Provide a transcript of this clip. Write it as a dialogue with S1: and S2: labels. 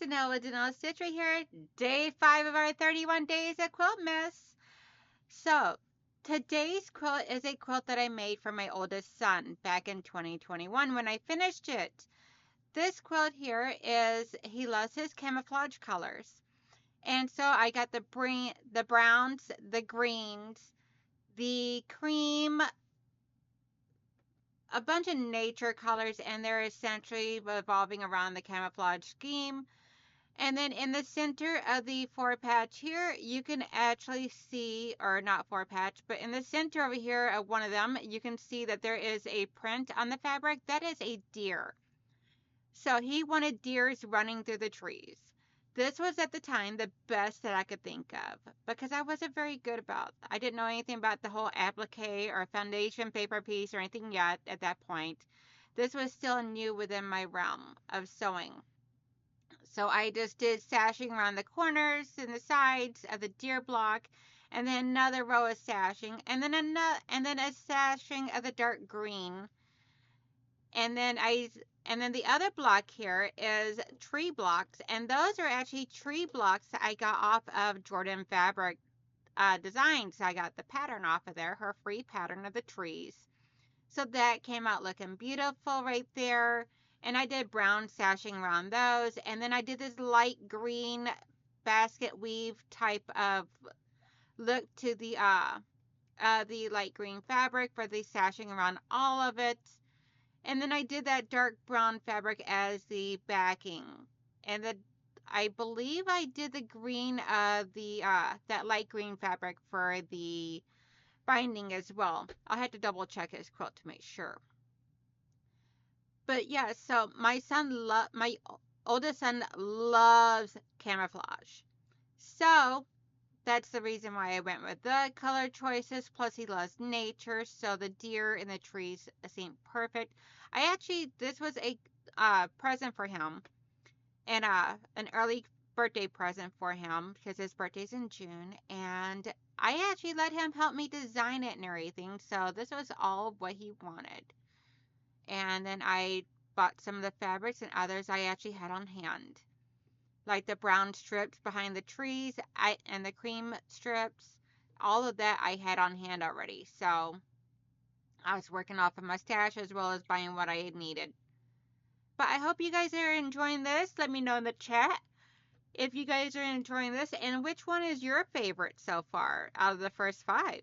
S1: guys, Donnell with donnellsstichery here. Day 5 of our 31 days of Quiltmas. So, today's quilt is a quilt that I made for my oldest son back in 2021 when I finished it. This quilt here he loves his camouflage colors. And so I got the browns, the greens, the cream, a bunch of nature colors, and they're essentially revolving around the camouflage scheme. And then in the center of the 4-patch here, you can actually see, or not 4-patch, but in the center over here of one of them, you can see that there is a print on the fabric. That is a deer. So he wanted deers running through the trees. This was at the time the best that I could think of because I wasn't very good about. I didn't know anything about the whole applique or foundation paper piece or anything yet at that point. This was still new within my realm of sewing. So I just did sashing around the corners and the sides of the deer block, and then another row of sashing, and then a sashing of the dark green, and then the other block here is tree blocks, and those are actually tree blocks that I got off of Jordan Fabric Designs. I got the pattern off of there, her free pattern of the trees. So that came out looking beautiful right there. And I did brown sashing around those. And then I did this light green basket weave type of look to the light green fabric for the sashing around all of it. And then I did that dark brown fabric as the backing. And I believe I did the green that light green fabric for the binding as well. I'll have to double check his quilt to make sure. But yeah, so my oldest son loves camouflage. So that's the reason why I went with the color choices. Plus he loves nature, so the deer in the trees seem perfect. This was a present for him, and an early birthday present for him because his birthday's in June, and I actually let him help me design it and everything. So this was all what he wanted. And then I bought some of the fabrics, and others I actually had on hand. Like the brown strips behind the trees and the cream strips. All of that I had on hand already. So I was working off of my stash as well as buying what I had needed. But I hope you guys are enjoying this. Let me know in the chat if you guys are enjoying this and which one is your favorite so far out of the first 5.